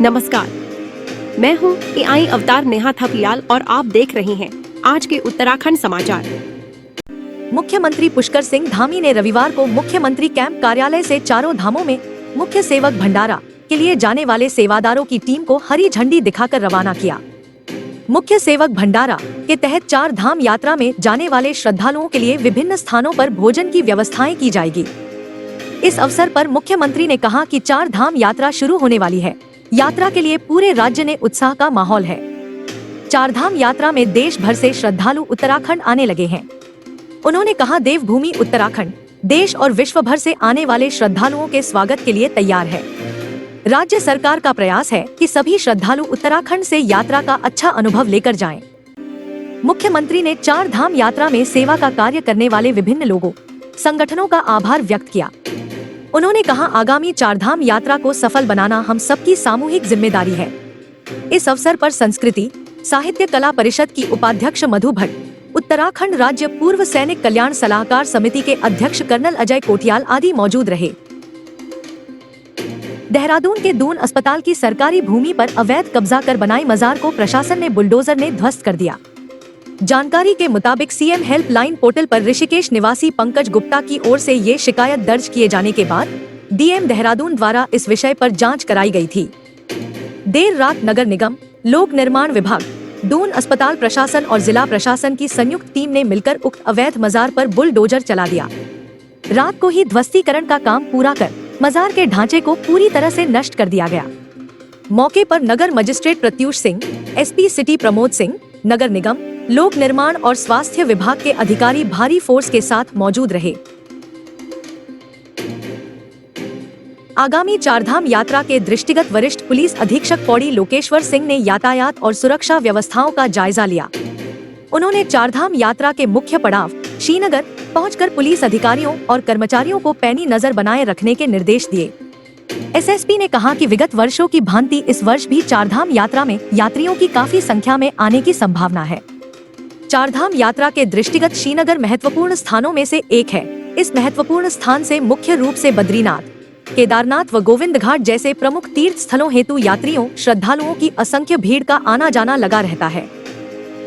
नमस्कार, मैं हूँ AI अवतार नेहा थपलियाल और आप देख रहे हैं आज के उत्तराखंड समाचार। मुख्यमंत्री पुष्कर सिंह धामी ने रविवार को मुख्यमंत्री कैंप कार्यालय से चारों धामों में मुख्य सेवक भंडारा के लिए जाने वाले सेवादारों की टीम को हरी झंडी दिखाकर रवाना किया। मुख्य सेवक भंडारा के तहत 4 धाम यात्रा में जाने वाले श्रद्धालुओं के लिए विभिन्न स्थानों पर भोजन की व्यवस्थाएं की जाएगी। इस अवसर पर मुख्यमंत्री ने कहा कि 4 धाम यात्रा शुरू होने वाली है। यात्रा के लिए पूरे राज्य में उत्साह का माहौल है। 4 धाम यात्रा में देश भर से श्रद्धालु उत्तराखंड आने लगे हैं। उन्होंने कहा, देवभूमि उत्तराखंड देश और विश्व भर से आने वाले श्रद्धालुओं के स्वागत के लिए तैयार है। राज्य सरकार का प्रयास है कि सभी श्रद्धालु उत्तराखंड से यात्रा का अच्छा अनुभव लेकर जाएं। मुख्यमंत्री ने 4 धाम यात्रा में सेवा का कार्य करने वाले विभिन्न लोगों, संगठनों का आभार व्यक्त किया। उन्होंने कहा, आगामी 4 धाम यात्रा को सफल बनाना हम सबकी सामूहिक जिम्मेदारी है। इस अवसर पर संस्कृति साहित्य कला परिषद की उपाध्यक्ष मधु भट्ट, उत्तराखंड राज्य पूर्व सैनिक कल्याण सलाहकार समिति के अध्यक्ष कर्नल अजय कोठियाल आदि मौजूद रहे। देहरादून के दून अस्पताल की सरकारी भूमि पर अवैध कब्जा कर बनाई मजार को प्रशासन ने बुलडोजर ने ध्वस्त कर दिया। जानकारी के मुताबिक सीएम हेल्पलाइन पोर्टल पर ऋषिकेश निवासी पंकज गुप्ता की ओर से ये शिकायत दर्ज किए जाने के बाद डीएम देहरादून द्वारा इस विषय पर जांच कराई गई थी। देर रात नगर निगम, लोक निर्माण विभाग, दून अस्पताल प्रशासन और जिला प्रशासन की संयुक्त टीम ने मिलकर उक्त अवैध मजार पर बुलडोजर चला दिया। रात को ही ध्वस्तीकरण का काम पूरा कर मजार के ढांचे को पूरी तरह से नष्ट कर दिया गया। मौके पर नगर magistrate Pratyush Singh, SP city Pramod Singh, नगर निगम, लोक निर्माण और स्वास्थ्य विभाग के अधिकारी भारी फोर्स के साथ मौजूद रहे। आगामी 4 धाम यात्रा के दृष्टिगत वरिष्ठ पुलिस अधीक्षक पौड़ी लोकेश्वर सिंह ने यातायात और सुरक्षा व्यवस्थाओं का जायजा लिया। उन्होंने 4 धाम यात्रा के मुख्य पड़ाव श्रीनगर पहुंचकर पुलिस अधिकारियों और कर्मचारियों को पैनी नजर बनाए रखने के निर्देश दिए। एसएसपी ने कहा कि विगत वर्षों की भांति इस वर्ष भी 4 धाम यात्रा में यात्रियों की काफी संख्या में आने की संभावना है। 4 धाम यात्रा के दृष्टिगत श्रीनगर महत्वपूर्ण स्थानों में से एक है। इस महत्वपूर्ण स्थान से मुख्य रूप से बद्रीनाथ, केदारनाथ व गोविंद घाट जैसे प्रमुख तीर्थ स्थलों हेतु यात्रियों श्रद्धालुओं की असंख्य भीड़ का आना जाना लगा रहता है,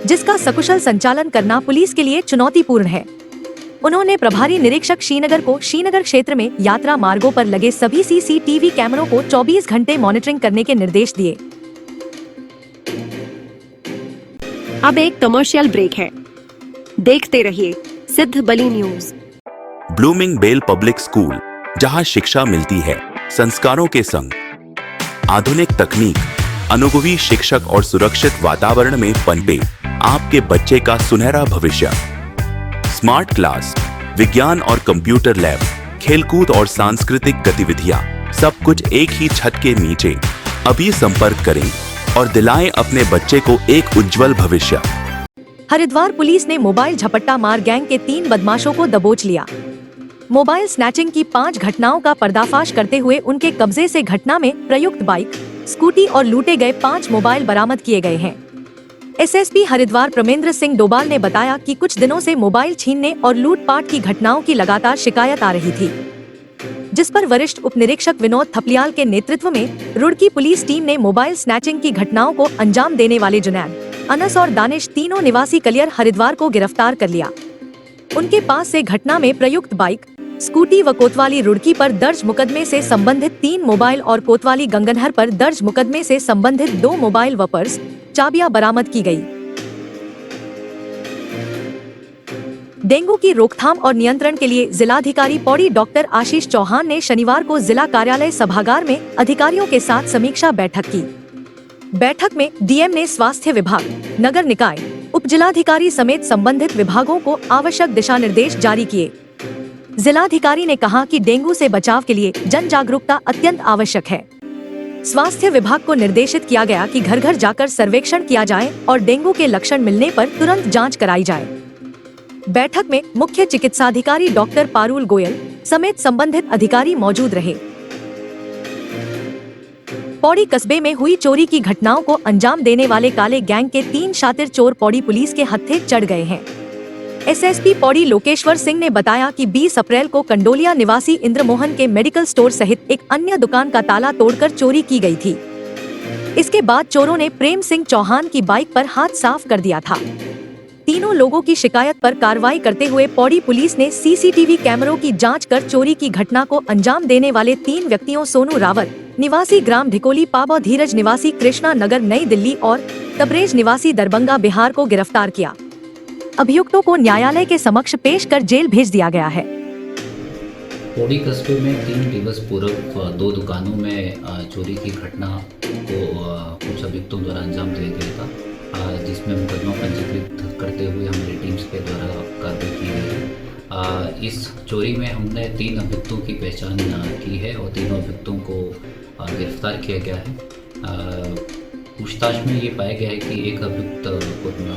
जिसका सकुशल संचालन करना पुलिस के लिए चुनौतीपूर्ण है। उन्होंने प्रभारी निरीक्षक श्रीनगर को श्रीनगर क्षेत्र में यात्रा मार्गों पर लगे सभी सीसीटीवी कैमरों को 24 घंटे मॉनिटरिंग करने के निर्देश दिए। अब एक कमर्शियल ब्रेक है, देखते रहिए Siddh Bali news. Blooming bell public school, जहां शिक्षा मिलती है संस्कारों के संग। आधुनिक तकनीक, अनुभवी शिक्षक और सुरक्षित वातावरण में पनपे आपके बच्चे का सुनहरा भविष्य। स्मार्ट क्लास, विज्ञान और कंप्यूटर लैब, खेलकूद और सांस्कृतिक गतिविधियां, सब कुछ एक ही छत के नीचे। अभी संपर्क करें और दिलाएं अपने बच्चे को एक उज्जवल भविष्य। हरिद्वार पुलिस ने मोबाइल झपट्टा मार गैंग के 3 बदमाशों को दबोच लिया। मोबाइल स्नैचिंग की 5 घटनाओं का पर्दाफाश करते हुए उनके कब्जे से घटना में प्रयुक्त बाइक, स्कूटी और लूटे गए 5 मोबाइल बरामद किए गए हैं। एसएसपी हरिद्वार प्रमेंद्र सिंह डोबाल ने बताया कि कुछ दिनों से मोबाइल छीनने और लूटपाट की घटनाओं की लगातार शिकायत आ रही थी, जिस पर वरिष्ठ उप निरीक्षक विनोद थपलियाल के नेतृत्व में रुड़की पुलिस टीम ने मोबाइल स्नैचिंग की घटनाओं को अंजाम देने वाले जुनैद, अनस और दानिश, तीनों निवासी कलियर हरिद्वार को गिरफ्तार कर लिया। उनके पास से घटना में प्रयुक्त बाइक, स्कूटी व कोतवाली रुड़की पर दर्ज मुकदमे से संबंधित 3 मोबाइल और कोतवाली गंगनहर पर दर्ज मुकदमे से संबंधित 2 मोबाइल व पर्स, चाबियां बरामद की गई। डेंगू की रोकथाम और नियंत्रण के लिए जिलाधिकारी पौड़ी डॉक्टर आशीष चौहान ने शनिवार को जिला कार्यालय सभागार में अधिकारियों के साथ समीक्षा बैठक की। बैठक में डीएम ने स्वास्थ्य विभाग, नगर निकाय, उप जिलाधिकारी समेत संबंधित विभागों को आवश्यक दिशा निर्देश जारी किए। जिलाधिकारी ने कहा कि डेंगू से बचाव के लिए जन जागरूकता अत्यंत आवश्यक है। स्वास्थ्य विभाग को निर्देशित किया गया कि घर घर जाकर सर्वेक्षण किया जाए और डेंगू के लक्षण मिलने पर तुरंत जांच कराई जाए। बैठक में मुख्य चिकित्साधिकारी डॉक्टर पारुल गोयल समेत संबंधित अधिकारी मौजूद रहे। पौड़ी कस्बे में हुई चोरी की घटनाओं को अंजाम देने वाले काले गैंग के 3 शातिर चोर पौड़ी पुलिस के हत्थे चढ़ गए हैं। एसएसपी पौड़ी लोकेश्वर सिंह ने बताया कि 20 अप्रैल को कंडोलिया निवासी इंद्रमोहन के मेडिकल स्टोर सहित एक अन्य दुकान का ताला तोड़कर चोरी की गई थी। इसके बाद चोरों ने प्रेम सिंह चौहान की बाइक पर हाथ साफ कर दिया था। तीनों लोगों की शिकायत पर कार्रवाई करते हुए पौड़ी पुलिस ने सीसीटीवी कैमरों की जांच कर चोरी की घटना को अंजाम देने वाले 3 व्यक्तियों सोनू रावत निवासी ग्राम ढिकोली पाबा, धीरज निवासी कृष्णा नगर नई दिल्ली और तबरेज निवासी दरभंगा बिहार को गिरफ्तार किया। अभियुक्तों को न्यायालय के समक्ष पेश कर जेल भेज दिया गया है। पौड़ी कस्बे में 3 दिवस पूर्व 2 दुकानों में चोरी की घटना को कुछ अभियुक्तों द्वारा अंजाम दिया गया था, जिसमें मुकदमा पंजीकृत करते हुए हमारी टीम्स के द्वारा कार्रवाई की गई है। इस चोरी में हमने 3 अभियुक्तों की पहचान की है और तीनों अभियुक्तों को गिरफ्तार किया गया है। पूछताछ में ये पाया गया है कि एक अभियुक्त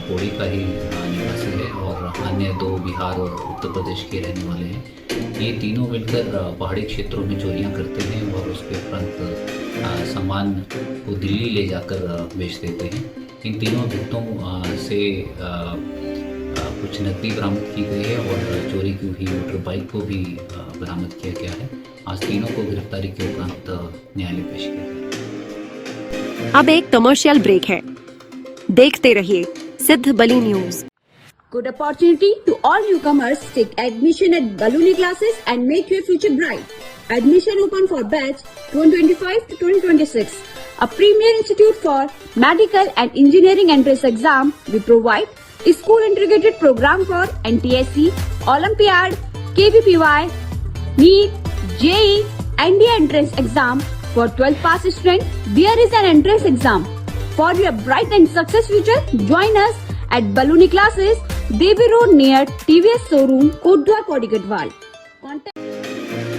पौड़ी का ही निवासी है और अन्य 2 बिहार और उत्तर प्रदेश के रहने वाले हैं। ये तीनों मिलकर पहाड़ी क्षेत्रों में चोरियां करते हैं और उसके उपरांत सामान को दिल्ली ले जाकर बेच देते हैं। इन तीनों अभियुक्तों से कुछ नकदी बरामद की गई है और चोरी की हुई मोटर बाइक को भी बरामद किया गया है। आज तीनों को गिरफ्तारी के उपरांत न्यायालय पेश किया गया। अब एक कमर्शियल ब्रेक है, देखते रहिए Siddh Bali news. Good opportunity to all newcomers. Take admission at Baluni classes and make your future bright. Admission open for batch 2025 to 2026. A premier institute for medical and engineering entrance exam. We provide a school integrated program for NTSC, Olympiad, KVPY, NEET, JEE, NDA entrance exam for 12th pass student. There is an entrance exam for your bright and success future. Join us at Baluni classes, Devi road near TVS showroom, Kotdwar, Pauri Garhwal.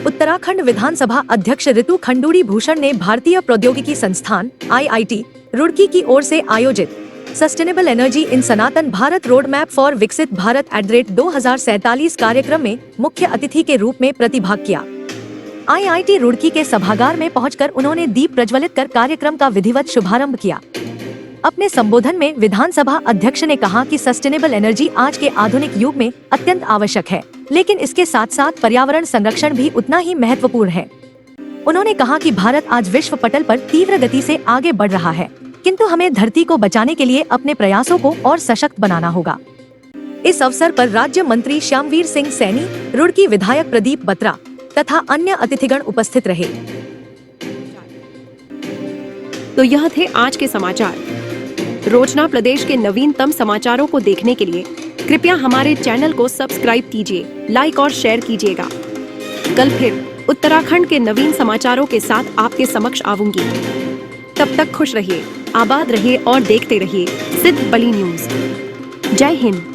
Uttarakhand विधानसभा अध्यक्ष ऋतु खंडूड़ी भूषण ने भारतीय प्रौद्योगिकी संस्थान IIT Roorkee की ओर से आयोजित sustainable energy in Sanatan Bharat road map for विकसित भारत @2047 कार्यक्रम में मुख्य अतिथि के रूप में प्रतिभाग किया। IIT रुड़की के सभागार में पहुंचकर उन्होंने दीप प्रज्वलित कर कार्यक्रम का विधिवत शुभारंभ किया। अपने संबोधन में विधानसभा अध्यक्ष ने कहा कि सस्टेनेबल एनर्जी आज के आधुनिक युग में अत्यंत आवश्यक है, लेकिन इसके साथ साथ पर्यावरण संरक्षण भी उतना ही महत्वपूर्ण है। उन्होंने कहा कि भारत आज विश्व पटल पर तीव्र गति से आगे बढ़ रहा है, किंतु हमें धरती को बचाने के लिए अपने प्रयासों को और सशक्त बनाना होगा। इस अवसर पर राज्य मंत्री श्यामवीर सिंह सैनी, रुड़की विधायक प्रदीप बत्रा तथा अन्य अतिथिगण उपस्थित रहे। तो यह थे आज के समाचार। रोजना प्रदेश के नवीनतम समाचारों को देखने के लिए कृपया हमारे चैनल को सब्सक्राइब कीजिए, लाइक और शेयर कीजिएगा। कल फिर उत्तराखंड के नवीन समाचारों के साथ आपके समक्ष आऊंगी। तब तक खुश रहिए, आबाद रहिए और देखते रहिए सिद्ध बली न्यूज। जय हिंद।